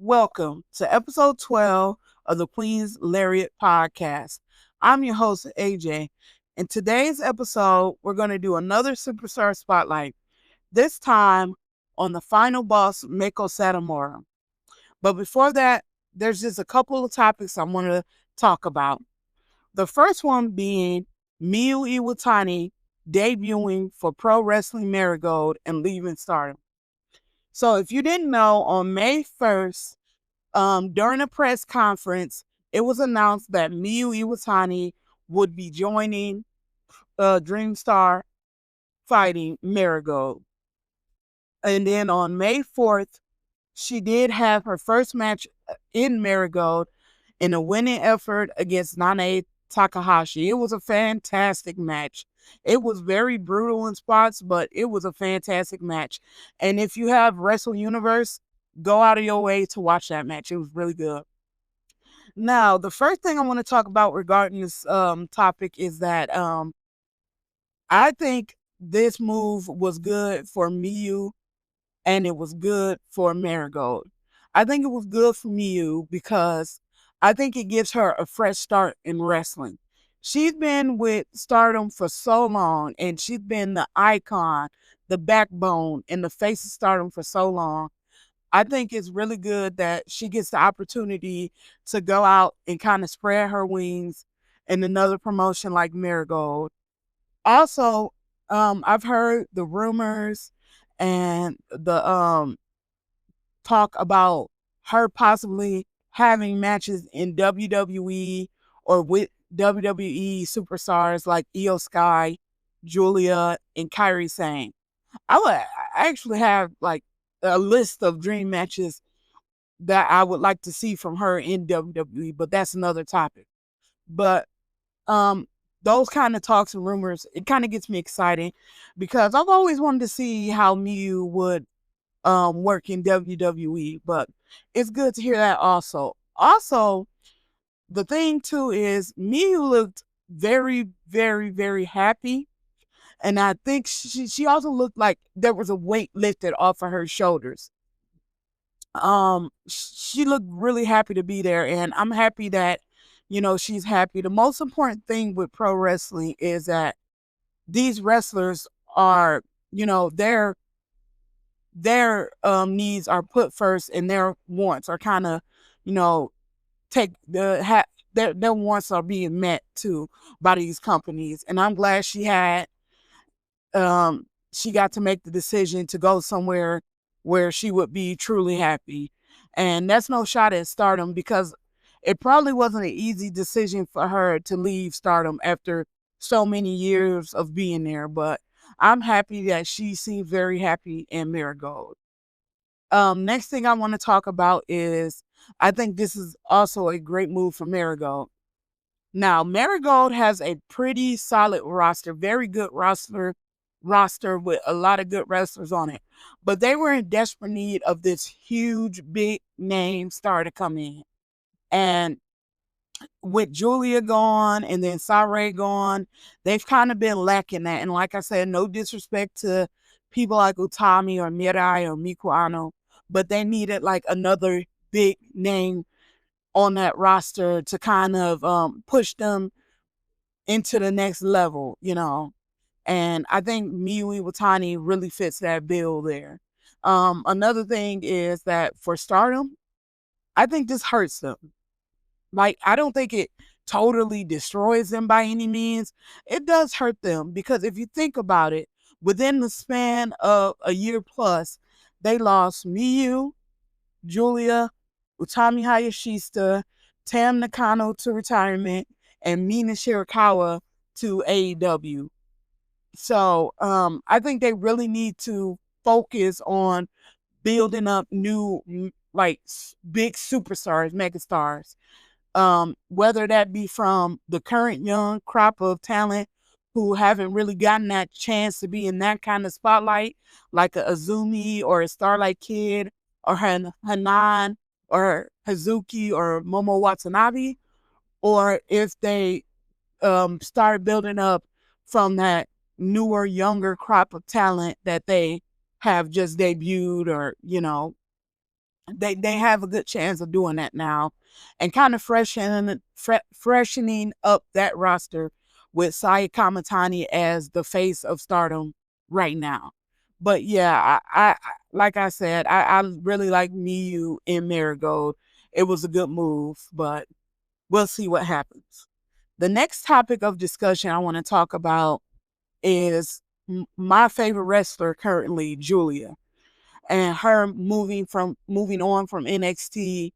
Welcome to episode 12 of the Queen's Lariat podcast. I'm your host, AJ. In today's episode, we're going to do another superstar spotlight, this time on the final boss, Meiko Satomura. But before that, there's just a couple of topics I want to talk about. The first one being Mayu Iwatani debuting for Pro Wrestling Marigold and leaving Stardom. So if you didn't know, on May 1st, during a press conference, it was announced that Mayu Iwatani would be joining Dream Star fighting Marigold. And then on May 4th, she did have her first match in Marigold in a winning effort against Nanae Takahashi. It was a fantastic match. It was very brutal in spots, but it was a fantastic match. And if you have Wrestle Universe, go out of your way to watch that match. It was really good. Now, the first thing I want to talk about regarding this topic is that I think this move was good for Mayu and it was good for Marigold. I think it was good for Mayu because I think it gives her a fresh start in wrestling. She's been with Stardom for so long, and she's been the icon, the backbone, and the face of Stardom for so long. I think it's really good that she gets the opportunity to go out and kind of spread her wings in another promotion like Marigold. Also, I've heard the rumors and the talk about her possibly having matches in WWE or with WWE superstars like Io Sky, Giulia, and Kairi Sane. I actually have like a list of dream matches that I would like to see from her in WWE, but that's another topic. But um those kind of talks and rumors, it kind of gets me excited because I've always wanted to see how Miyu would work in WWE, but it's good to hear that also. Also, the thing too is Miyu looked very, very, very happy. And I think she also looked like there was a weight lifted off of her shoulders. She looked really happy to be there, and I'm happy that she's happy. The most important thing with pro wrestling is that these wrestlers are, their needs are put first, and their wants are kind of, you know, take their wants are being met too by these companies. And I'm glad she got to make the decision to go somewhere where she would be truly happy. And that's no shot at Stardom because it probably wasn't an easy decision for her to leave Stardom after so many years of being there. But I'm happy that she seemed very happy in Marigold. Next thing I want to talk about is I think this is also a great move for Marigold. Now, Marigold has a pretty solid roster, very good roster with a lot of good wrestlers on it. But they were in desperate need of this huge, big name star to come in. And with Giulia gone and then Saray gone, they've kind of been lacking that. And like I said, no disrespect to people like Utami or Mirai or Mikuano, but they needed like another big name on that roster to kind of push them into the next level. And I think Miyu Iwatani really fits that bill there. Another thing is that for Stardom, I think this hurts them. Like, I don't think it totally destroys them by any means. It does hurt them because if you think about it, within the span of a year plus, they lost Miyu, Giulia, Utami Hayashishita, Tam Nakano to retirement, and Mina Shirakawa to AEW. So I think they really need to focus on building up new, like, big superstars, megastars. Whether that be from the current young crop of talent who haven't really gotten that chance to be in that kind of spotlight, like a Azumi or a Starlight Kid or Hanan or Hazuki or Momo Watanabe, or if they start building up from that newer, younger crop of talent that they have just debuted or, they have a good chance of doing that now, and kind of freshening up that roster with Saya Kamatani as the face of Stardom right now. But yeah, like I said, I really like Miyu in Marigold. It was a good move, but we'll see what happens. The next topic of discussion I want to talk about is my favorite wrestler currently, Giulia, and her moving on from NXT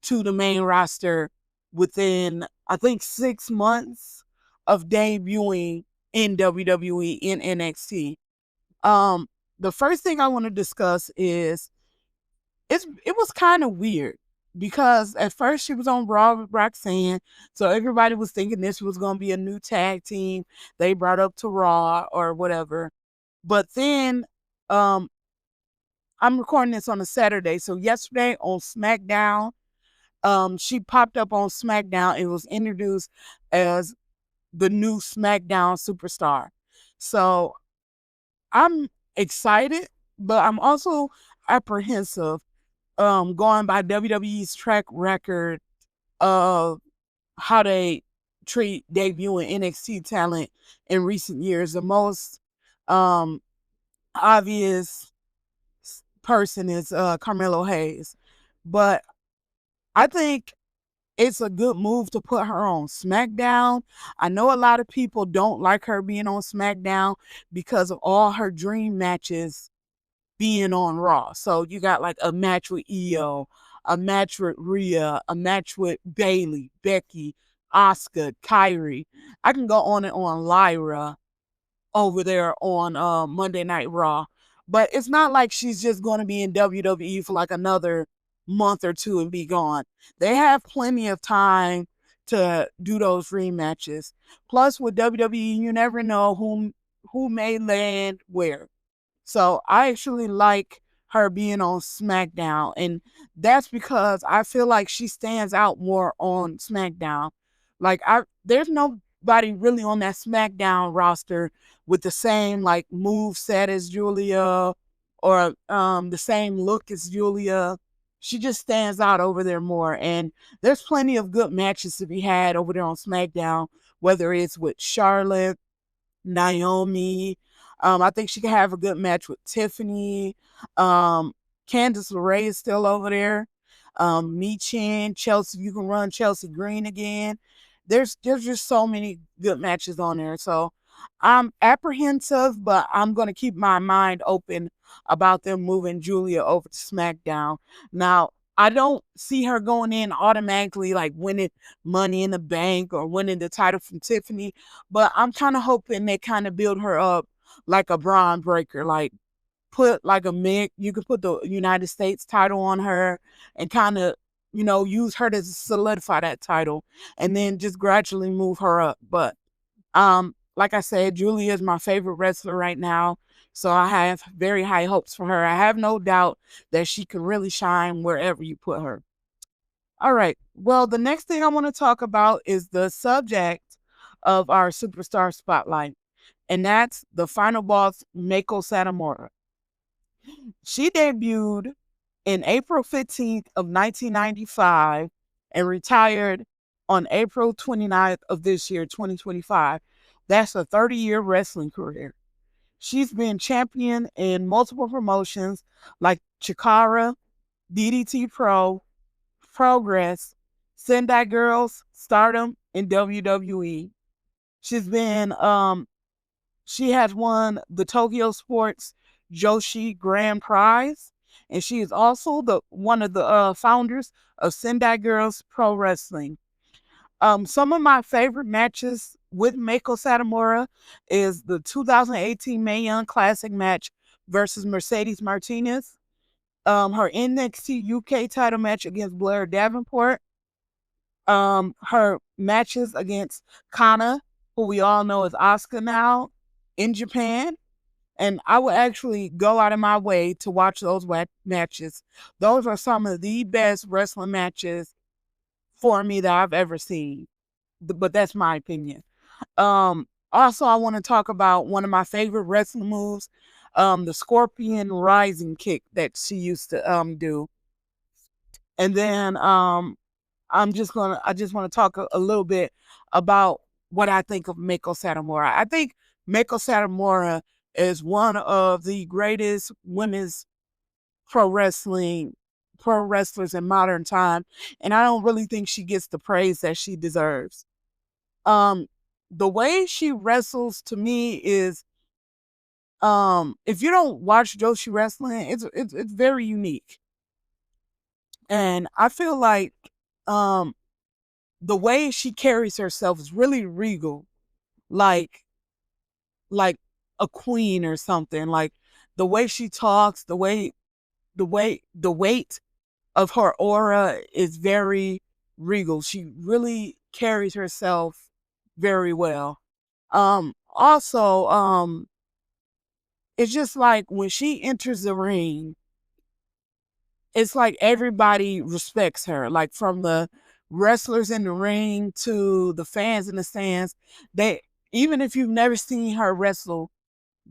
to the main roster within, I think, 6 months of debuting in WWE in NXT. Um, the first thing I want to discuss is it was kind of weird because at first she was on Raw with Roxanne, so everybody was thinking this was going to be a new tag team they brought up to Raw or whatever. But then, um, I'm recording this on a Saturday, so yesterday on SmackDown, she popped up on SmackDown and was introduced as the new SmackDown superstar. So I'm excited, but I'm also apprehensive, going by WWE's track record of how they treat debuting NXT talent in recent years. The most um, obvious person is Carmelo Hayes, but I think it's a good move to put her on SmackDown. I know a lot of people don't like her being on SmackDown because of all her dream matches being on Raw. So you got like a match with Io, a match with Rhea, a match with Bayley, Becky, Asuka, Kyrie. I can go on and on, Lyra over there on Monday Night Raw. But it's not like she's just going to be in WWE for like another month or two and be gone. They have plenty of time to do those rematches. Plus, with WWE, you never know who may land where. So I actually like her being on SmackDown, and that's because I feel like she stands out more on SmackDown. Like there's nobody really on that SmackDown roster with the same like move set as Giulia or the same look as Giulia. She just stands out over there more, and there's plenty of good matches to be had over there on SmackDown, whether it's with Charlotte, Naomi. I think she could have a good match with Tiffany. Candice LeRae is still over there. Michin, Chelsea, you can run Chelsea Green again. There's just so many good matches on there. So I'm apprehensive, but I'm gonna keep my mind open about them moving Giulia over to SmackDown. Now, I don't see her going in automatically like winning Money in the Bank or winning the title from Tiffany, but I'm kind of hoping they kind of build her up like a Braun Breaker, like put like a Mick, you could put the United States title on her and kind of, use her to solidify that title and then just gradually move her up. But like I said, Giulia is my favorite wrestler right now. So I have very high hopes for her. I have no doubt that she can really shine wherever you put her. All right. Well, the next thing I want to talk about is the subject of our superstar spotlight, and that's the final boss, Meiko Satomura. She debuted in April 15th of 1995 and retired on April 29th of this year, 2025. That's a 30-year wrestling career. She's been champion in multiple promotions like Chikara, DDT Pro, Progress, Sendai Girls, Stardom, and WWE. She's been she has won the Tokyo Sports Joshi Grand Prize, and she is also the one of the founders of Sendai Girls Pro Wrestling. Some of my favorite matches with Meiko Satomura is the 2018 Mae Young Classic match versus Mercedes Martinez. Her NXT UK title match against Blair Davenport. Her matches against Kana, who we all know is Asuka now, in Japan. And I would actually go out of my way to watch those matches. Those are some of the best wrestling matches for me that I've ever seen. But that's my opinion. Also, I want to talk about one of my favorite wrestling moves, the Scorpion Rising Kick that she used to do. And then I just want to talk a little bit about what I think of Meiko Satomura. I think Meiko Satomura is one of the greatest women's pro wrestling pro wrestlers in modern time, and I don't really think she gets the praise that she deserves. Um, the way she wrestles to me is, if you don't watch Joshi wrestling, it's very unique, and I feel like um the way she carries herself is really regal, like like a queen or something. Like the way she talks, the weight of her aura is very regal. She really carries herself very well. Also, it's just like when she enters the ring, it's like everybody respects her. Like from the wrestlers in the ring to the fans in the stands, they, even if you've never seen her wrestle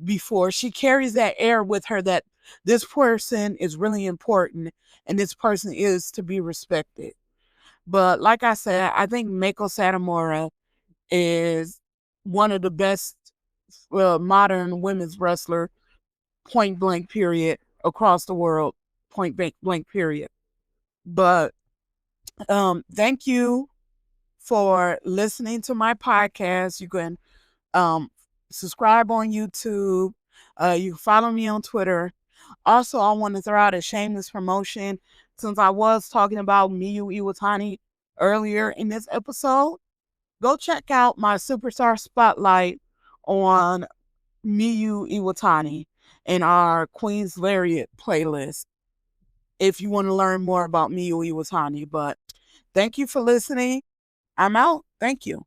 before, she carries that air with her that this person is really important and this person is to be respected. But like I said, I think Meiko Satomura is one of the best modern women's wrestler, point blank period, across the world, point blank period. But thank you for listening to my podcast. You can um, subscribe on YouTube. You can follow me on Twitter. Also, I want to throw out a shameless promotion since I was talking about Mayu Iwatani earlier in this episode. Go check out my Superstar Spotlight on Miyu Iwatani in our Queen's Lariat playlist if you want to learn more about Miyu Iwatani. But thank you for listening. I'm out. Thank you.